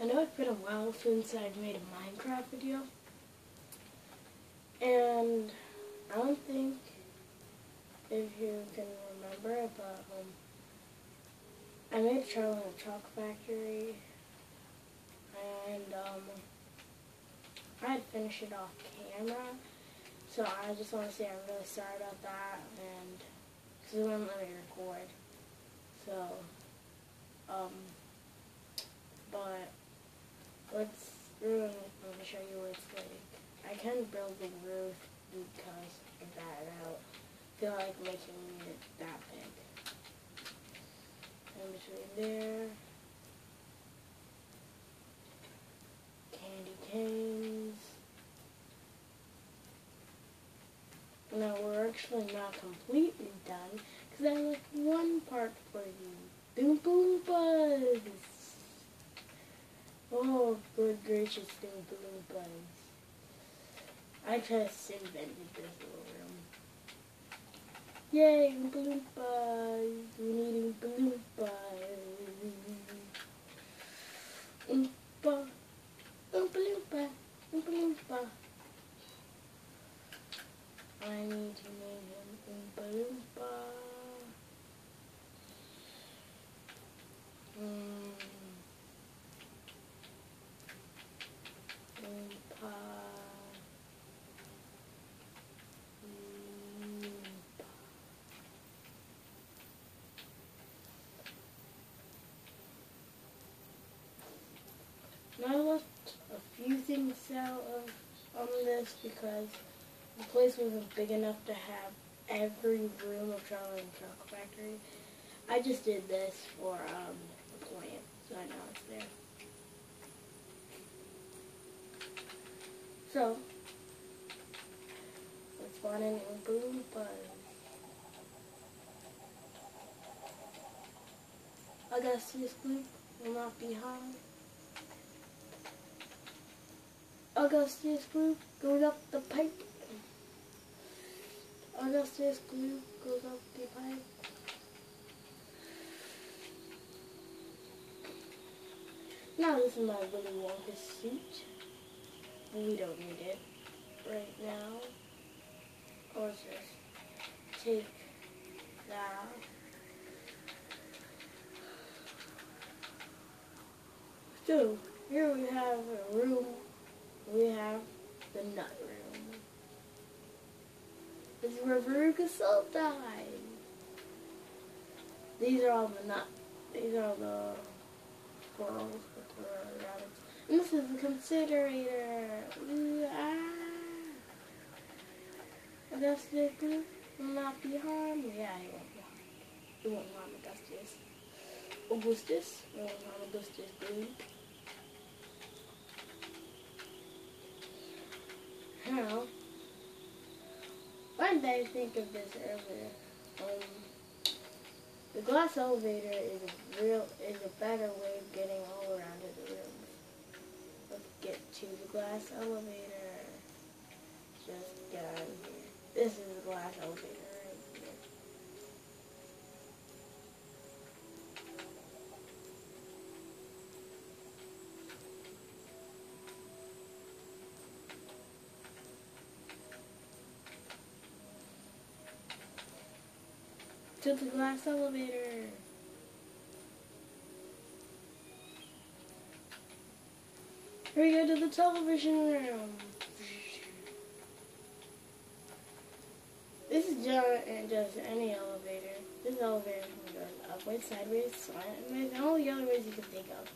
I know it's been a while since I've made a Minecraft video, and I don't think if you can remember it, but I made a Charlie and the Chocolate Factory, and I had finished it off camera, so I just want to say I'm really sorry about that, and because it wouldn't let me record, so but let me show you what it's like. I can build the roof because of that. I don't feel like making it that big. In between there, candy canes. Now we're actually not completely done because I left one part for you. Oompa Loompas! Oh, good gracious, Oompa Loompas. I just invented this little room. Yay, Oompa Loompas! We need Oompa Loompas. Oompa, Oompa Loompa, Oompa Loompa. I need to name him Oompa Loompa. Oompa. Now I left a few things out on this because the place wasn't big enough to have every room of Charlie and the Chocolate Factory. I just did this for the plant, so I know it's there. So, let's spawn in Oompa Loompas. Augustus Gloop will not be harmed. Augustus Gloop goes up the pipe. Augustus Gloop goes up the pipe. Now this is my Willy Wonka suit. We don't need it right now. Or just take that off. So, here we have a room. We have the nut room. This is where Veruca Salt died. These are all the nuts. These are the squirrels with the rabbits. And this is the considerator. Ooh, ah. Augustus Gloop will not be harmed. Yeah, he won't be harmed. He won't harm Augustus. Augustus won't harm Augustus Gloop. Now, why did I think of this earlier? The glass elevator is a better way of getting all around the rooms. Let's get to the glass elevator. Just get out of here. This is the glass elevator right here. To the glass elevator. Here we go to the television room. This is just any elevator. This elevator can go upwards, sideways, sideways, and all the other ways you can think of.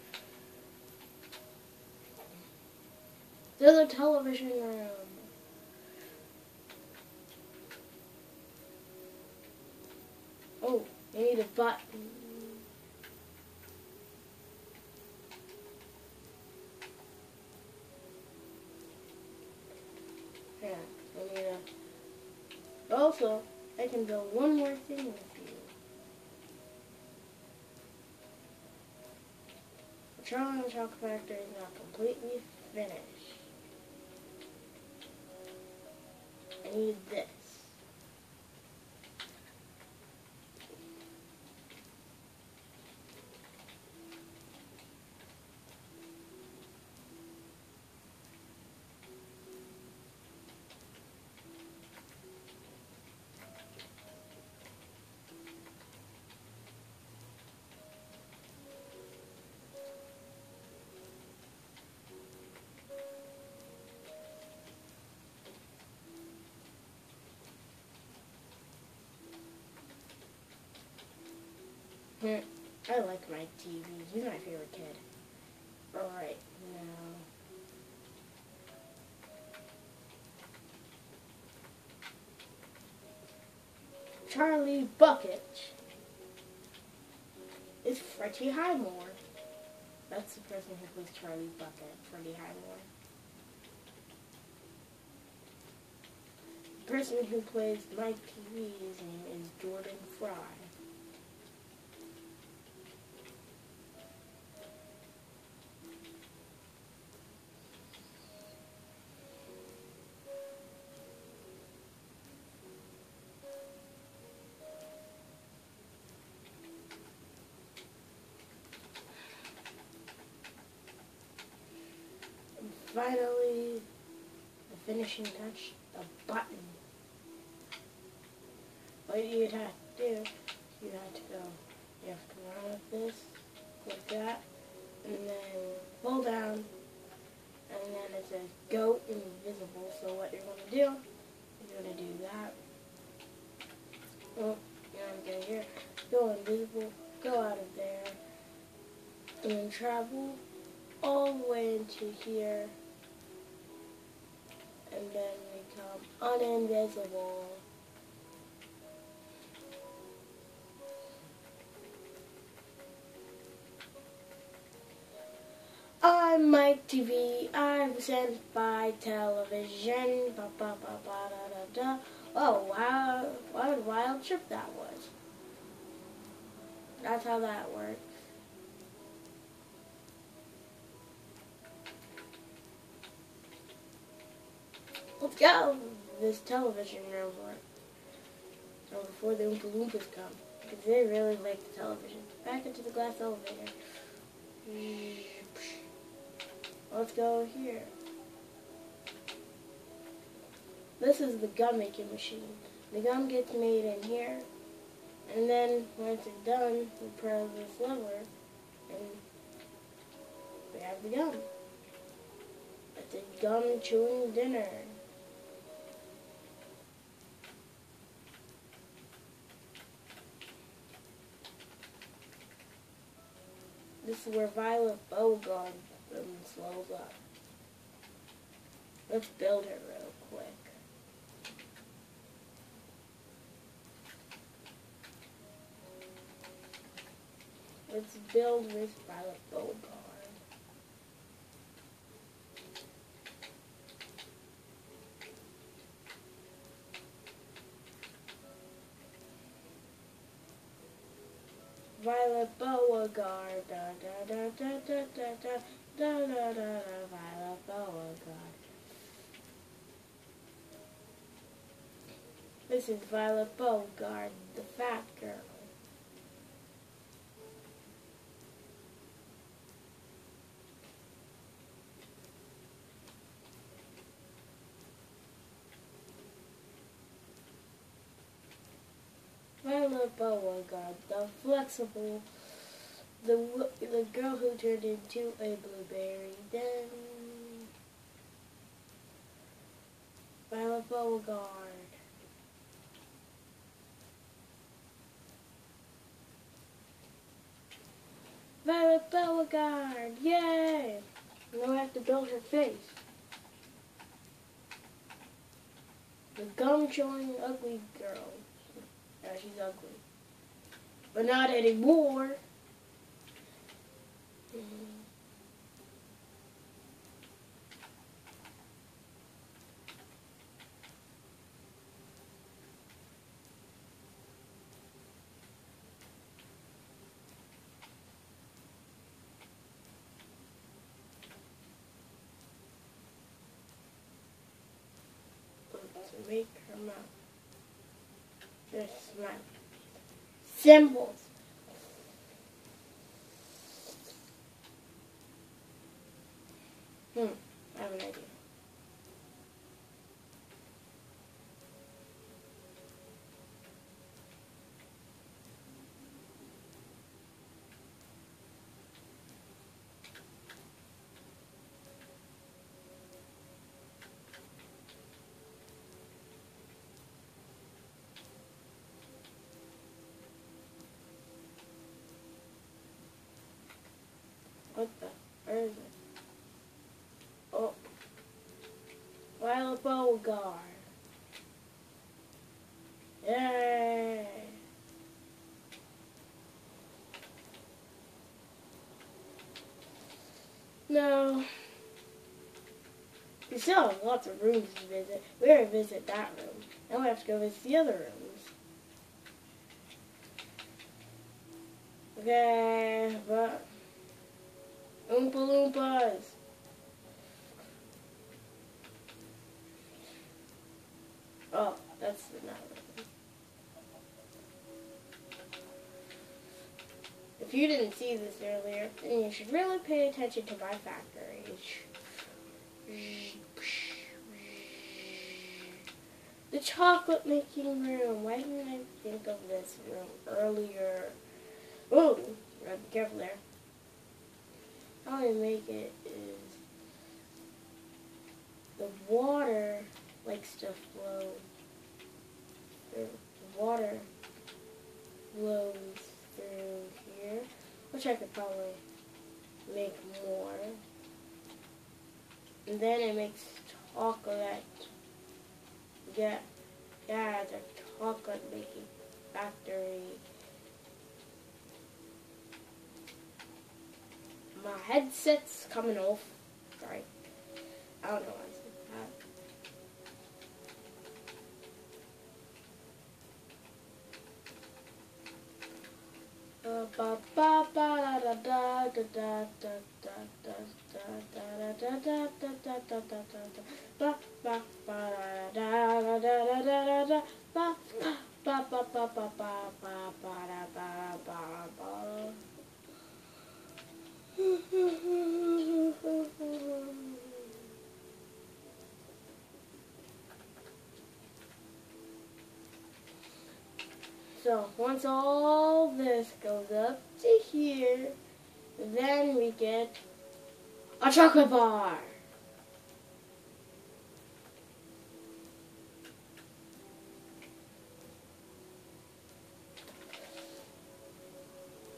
There's a television room. Oh, you need a button. Yeah, I need a... Also, I can build one more thing with you. The Charlie and the Chocolate Factory is not completely finished. I need this. I like my TV. He's my favorite kid. Alright, now. Charlie Bucket is Freddie Highmore. That's the person who plays Charlie Bucket, Freddie Highmore. The person who plays Mike TV, his name is Jordan Fry. And finally, the finishing touch, the button. What you'd have to do, you have to run with this, like that, and then pull down, and then it says go invisible. So what you're going to do, you're going to do that. Well, you know, get here, go invisible, go out of there, and then travel all the way into here, and then become uninvisible. I'm Mike TV. I'm sent by television. Ba, ba, ba, ba, da, da, da. Oh wow! What a wild trip that was. That's how that works. Let's go. This television room works. So before the Oompa Loompas come, because they really like the television. Back into the glass elevator. Let's go here. This is the gum making machine. The gum gets made in here, and then once it's done, we press this lever, and we have the gum. It's a gum chewing dinner. This is where Violet Beauregard slows up. Let's build her real quick. Let's build with Violet Beauregard. Violet Beauregard, da da da da da da da da da da, Violet Beauregard. This is Violet Beauregard, the fat girl. Violet Beauregard, the flexible, the girl who turned into a blueberry. Then Violet Beauregard. Violet Beauregard, yay! Now I have to build her face. The gum-chewing ugly girl. Yeah, she's ugly. But not anymore. Let's make her mouth. Just smile. Symbols. I have an idea. What the? Where is it? Oh. Wild Beauregard. Yay! No. We still have lots of rooms to visit. We already visited that room. Now we have to go visit the other rooms. Okay, but Oompa Loompas. Oh, that's not right. If you didn't see this earlier, then you should really pay attention to my factories. The chocolate making room. Why didn't I think of this room earlier? Oh, be careful there. How I make it is the water likes to flow. The water flows through here, which I could probably make more. And then it makes chocolate. Yeah, it's a chocolate making factory. My headset's coming off. Sorry. I don't know why I said So, once all this goes up to here, then we get a chocolate bar.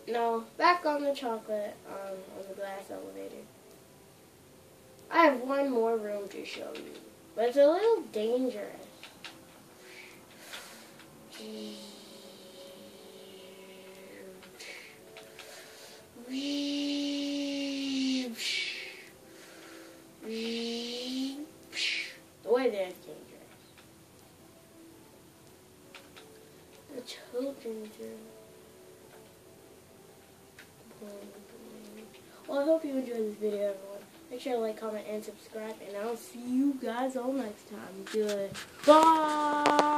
No, back on the chocolate, on the glass elevator. I have one more room to show you, but it's a little dangerous. The way there is dangerous. The children's room. Well, I hope you enjoyed this video, everyone. Make sure to like, comment, and subscribe, and I'll see you guys all next time. Goodbye!